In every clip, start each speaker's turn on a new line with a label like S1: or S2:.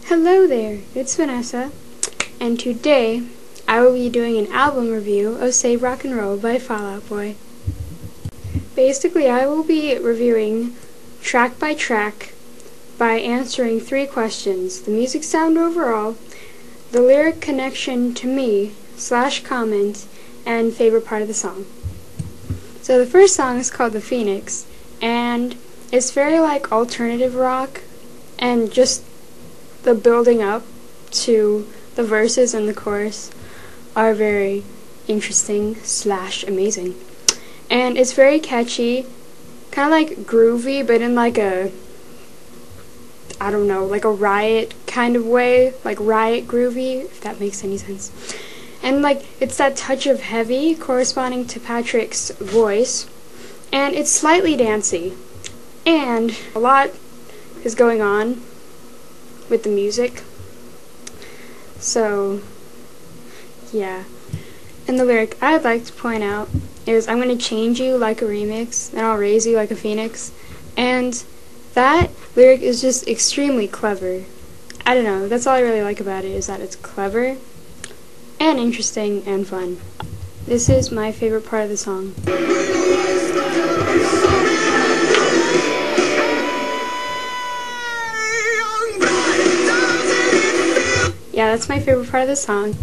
S1: Hello there, it's Vanessa, and today I will be doing an album review of Save Rock and Roll by Fall Out Boy. Basically, I will be reviewing track by track by answering 3 questions: the music sound overall, the lyric connection to me / comment, and favorite part of the song. So the first song is called The Phoenix, and it's very like alternative rock, and just the building up to the verses and the chorus are very interesting / amazing. And it's very catchy, kind of like groovy, but in like a, I don't know, like a riot kind of way, like riot groovy, if that makes any sense. And like it's that touch of heavy corresponding to Patrick's voice, and it's slightly dancey, and a lot is going on with the music. So yeah. And the lyric I'd like to point out is, I'm gonna change you like a remix, and I'll raise you like a phoenix. And that lyric is just extremely clever. I don't know, that's all I really like about it, is that it's clever and interesting and fun. This is my favorite part of the song. Yeah, that's my favorite part of the song.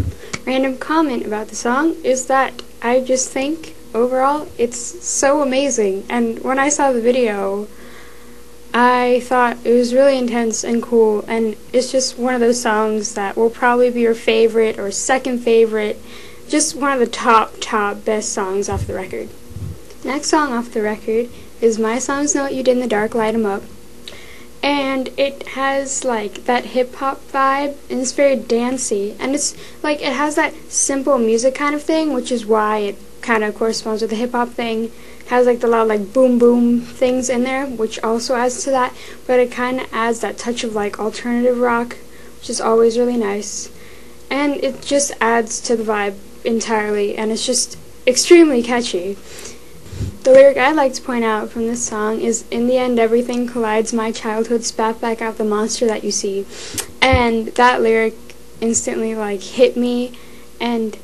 S1: Random comment about the song is that I just think overall it's so amazing, and when I saw the video I thought it was really intense and cool, and it's just one of those songs that will probably be your favorite or second favorite, just one of the top best songs off the record. Next song off the record is My Songs Know What You Did in the Dark, Light 'Em Up. And it has like that hip-hop vibe, and it's very dancey, and it's like it has that simple music kind of thing, which is why it kind of corresponds with the hip-hop thing. It has like the loud like boom boom things in there, which also adds to that, but it kind of adds that touch of like alternative rock, which is always really nice, and it just adds to the vibe entirely, and it's just extremely catchy. The lyric I'd like to point out from this song is, in the end everything collides, my childhood spat back out the monster that you see. And that lyric instantly like hit me, and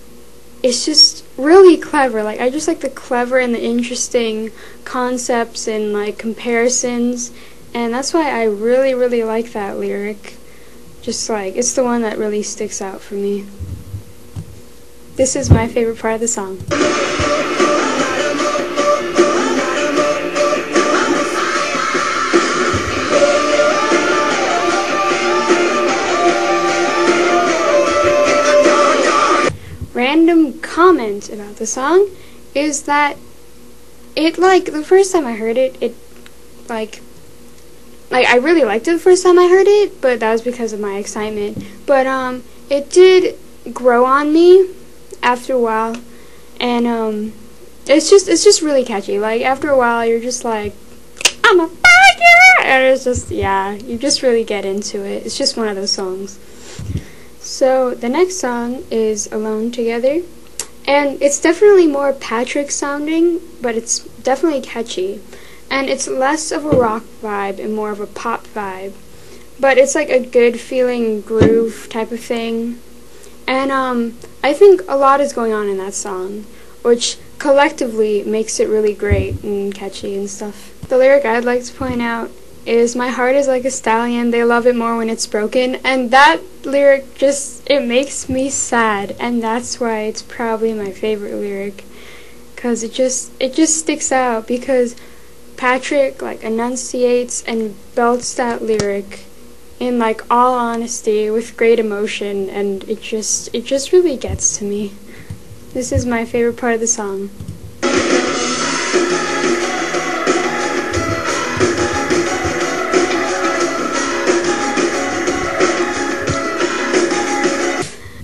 S1: it's just really clever. Like, I just like the clever and the interesting concepts and like comparisons, and that's why I really like that lyric. Just like, it's the one that really sticks out for me. This is my favorite part of the song. Random comment about the song is that it, like, the first time I heard it, like I really liked it the first time I heard it, but that was because of my excitement. But it did grow on me after a while, and it's just really catchy. Like, after a while you're just like, I'm a biker, and it's just, yeah, you just really get into it. It's just one of those songs. So the next song is Alone Together, and it's definitely more Patrick sounding, but it's definitely catchy, and it's less of a rock vibe and more of a pop vibe, but it's like a good feeling groove type of thing. And I think a lot is going on in that song, which collectively makes it really great and catchy and stuff. The lyric I'd like to point out is, my heart is like a stallion, they love it more when it's broken. And that lyric just, it makes me sad, and that's why it's probably my favorite lyric, because it just sticks out, because Patrick like enunciates and belts that lyric in like all honesty with great emotion, and it just really gets to me. This is my favorite part of the song.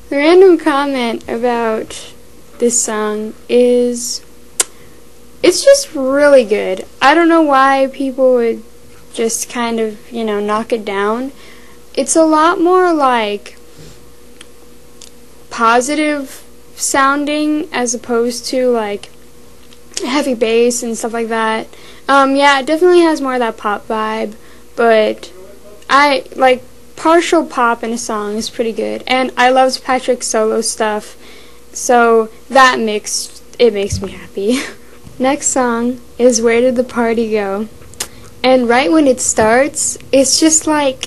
S1: The random comment about this song is, it's just really good. I don't know why people would just kind of, you know, knock it down. It's a lot more like positive sounding as opposed to like heavy bass and stuff like that. Yeah, it definitely has more of that pop vibe, but I like partial pop in a song is pretty good. And I loved Patrick's solo stuff, so that makes me happy. Next song is Where Did the Party Go? And right when it starts, it's just like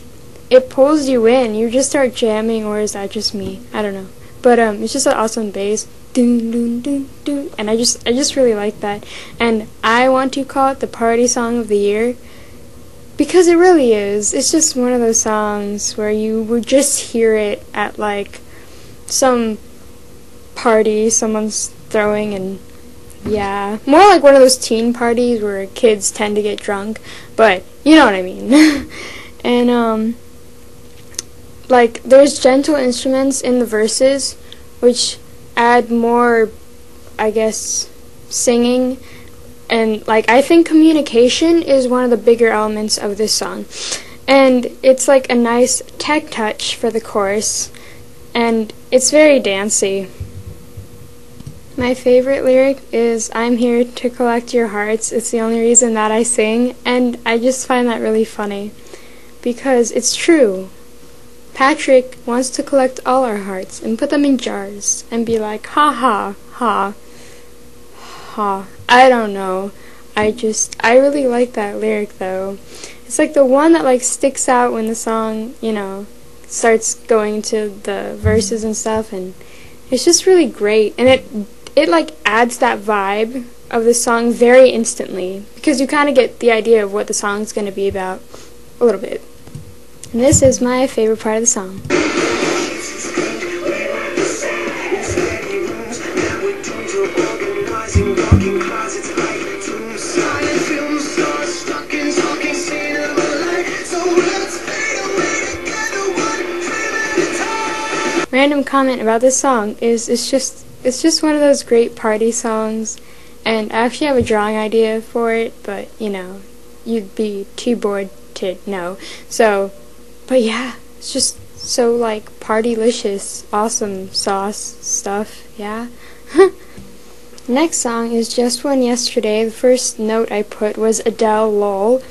S1: it pulls you in. You just start jamming, or is that just me? I don't know. But it's just an awesome bass. Dun, dun, dun, dun. And I just really like that. And I want to call it the party song of the year, because it really is. It's just one of those songs where you would just hear it at like some party someone's throwing, and yeah, more like one of those teen parties where kids tend to get drunk, but you know what I mean. And like there's gentle instruments in the verses which add more, I guess, singing, and like I think communication is one of the bigger elements of this song, and it's like a nice tech touch for the chorus, and it's very dancey. My favorite lyric is, "I'm here to collect your hearts, it's the only reason that I sing," and I just find that really funny, because it's true. Patrick wants to collect all our hearts and put them in jars and be like, ha ha, ha, ha. I don't know. I really like that lyric though. It's like the one that like sticks out when the song, you know, starts going to the verses and stuff, and it's just really great, and it like adds that vibe of the song very instantly, because you kind of get the idea of what the song's going to be about a little bit. And this is my favorite part of the song. Random comment about this song is it's just one of those great party songs, and I actually have a drawing idea for it, but you know, you'd be too bored to know. So, but yeah, it's just so like partylicious, awesome sauce stuff, yeah. Next song is Just One Yesterday. The first note I put was Adele lol.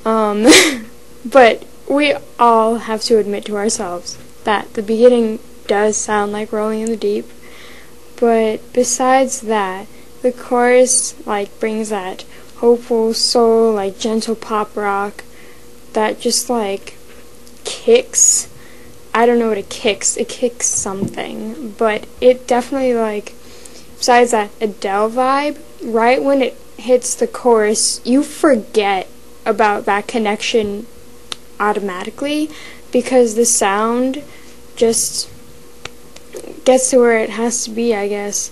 S1: But we all have to admit to ourselves that the beginning does sound like Rolling in the Deep. But besides that, the chorus like brings that hopeful soul, like gentle pop rock that just like kicks. I don't know what it kicks. It kicks something, but it definitely like, besides that Adele vibe, right when it hits the chorus, you forget about that connection automatically, because the sound just gets to where it has to be, I guess.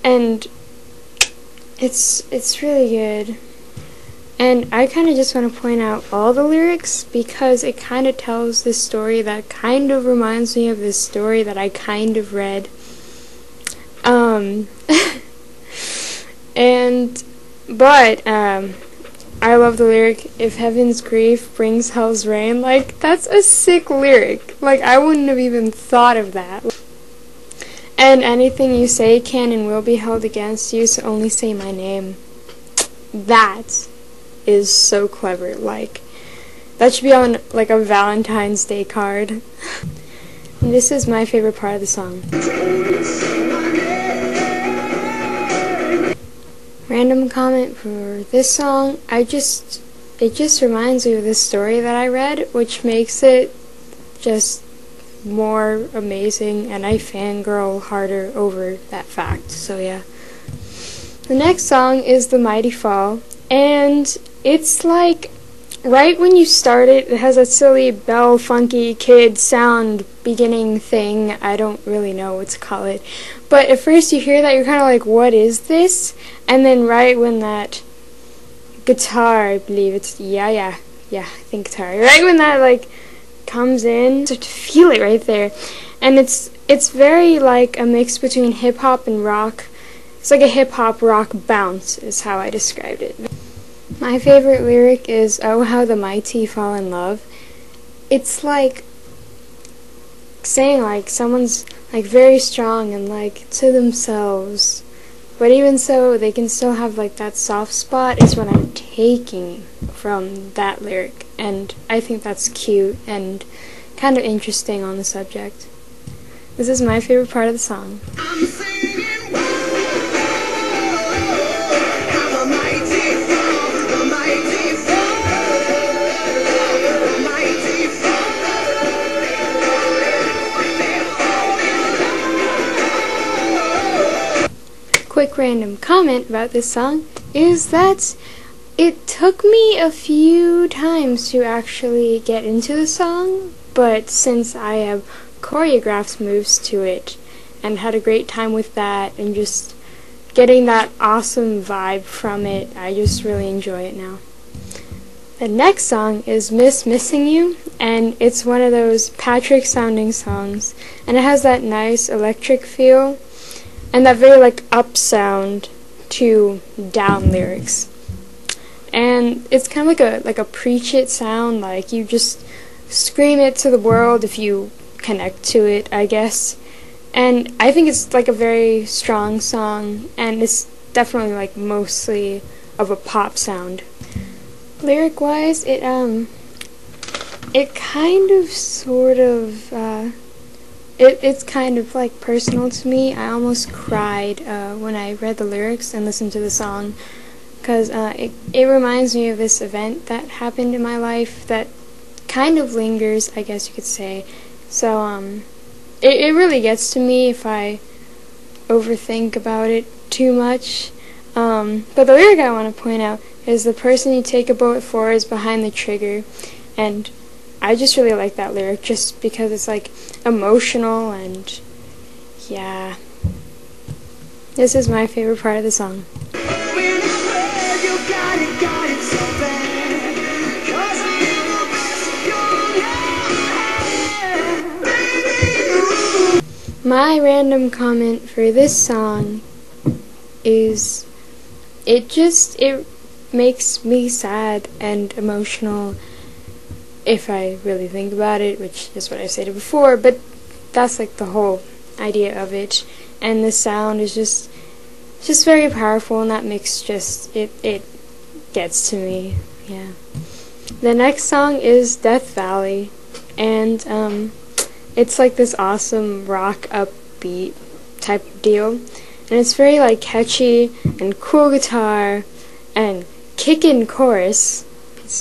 S1: And it's really good. And I kind of just want to point out all the lyrics, because it kind of tells this story that kind of reminds me of this story that I kind of read. But I love the lyric, "If heaven's grief brings hell's rain." Like, that's a sick lyric. Like, I wouldn't have even thought of that. "And anything you say can and will be held against you, so only say my name." That is so clever. Like, that should be on like a Valentine's Day card. And this is my favorite part of the song. Random comment for this song, it just reminds me of this story that I read, which makes it just more amazing, and I fangirl harder over that fact, so yeah. The next song is The Mighty Fall, and it's like, right when you start it, it has a silly bell funky kid sound beginning thing. I don't really know what to call it, but at first you hear that, you're kind of like, what is this? And then right when that guitar, I believe it's, yeah, I think guitar, right when that like comes in, to feel it right there, and it's very like a mix between hip hop and rock. It's like a hip hop rock bounce is how I described it. My favorite lyric is, "Oh how the mighty fall in love." It's like saying like someone's like very strong and like to themselves, but even so they can still have like that soft spot, is what I'm taking from that lyric, and I think that's cute and kind of interesting on the subject. This is my favorite part of the song.
S2: I'm singing, whoa, I'm a mighty fall, a mighty fall, a mighty fall.
S1: Quick random comment about this song is that it took me a few times to actually get into the song, but since I have choreographed moves to it and had a great time with that and just getting that awesome vibe from it, I just really enjoy it now. The next song is Miss Missing You, and it's one of those Patrick sounding songs, and it has that nice electric feel and that very like up sound to down lyrics. And it's kind of like a preach it sound, like you just scream it to the world if you connect to it, I guess. And I think it's like a very strong song, and it's definitely like mostly of a pop sound. Lyric wise, it kind of sort of it's kind of like personal to me. I almost cried when I read the lyrics and listened to the song, because it reminds me of this event that happened in my life that kind of lingers, I guess you could say. So it really gets to me if I overthink about it too much. But the lyric I want to point out is the person you take a bullet for is behind the trigger, and I just really like that lyric just because it's like emotional, and yeah, this is my favorite part of the song. My random comment for this song is it makes me sad and emotional if I really think about it, which is what I stated before, but that's like the whole idea of it. And the sound is just very powerful, and that mix it gets to me. Yeah. The next song is Death Valley, and it's like this awesome rock upbeat type of deal, and it's very like catchy and cool guitar and kickin' chorus.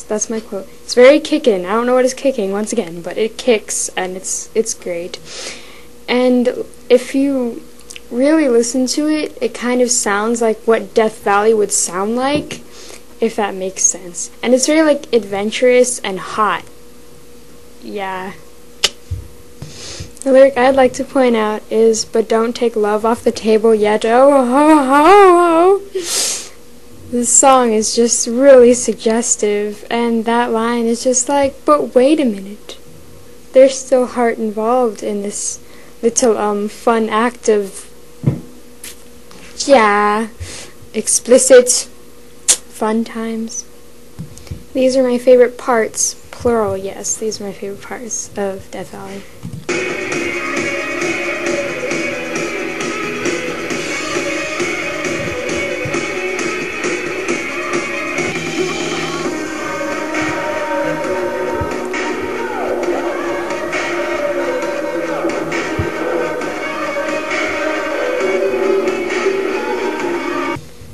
S1: That's my quote. It's very kickin'. I don't know what is kicking once again, but it kicks, and it's great. And if you really listen to it, it kind of sounds like what Death Valley would sound like, if that makes sense. And it's very like adventurous and hot. Yeah. The lyric I'd like to point out is, "But don't take love off the table yet, oh ho ho ho." This song is just really suggestive, and that line is just like, but wait a minute. There's still heart involved in this little fun act of, yeah, explicit fun times. These are my favorite parts, plural, yes, these are my favorite parts of Death Valley.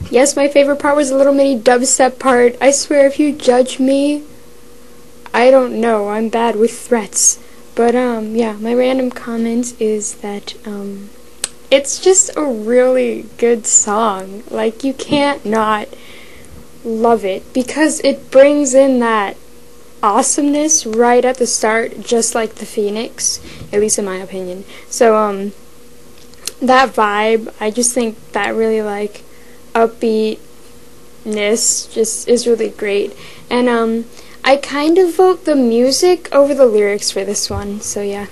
S1: Yes, my favorite part was the little mini dubstep part. I swear, if you judge me, I don't know, I'm bad with threats. But, yeah, my random comment is that, it's just a really good song. Like, you can't not love it, because it brings in that awesomeness right at the start, just like the Phoenix, at least in my opinion. So, that vibe, I just think that really, like, upbeatness just is really great. And I kind of vote the music over the lyrics for this one, so yeah.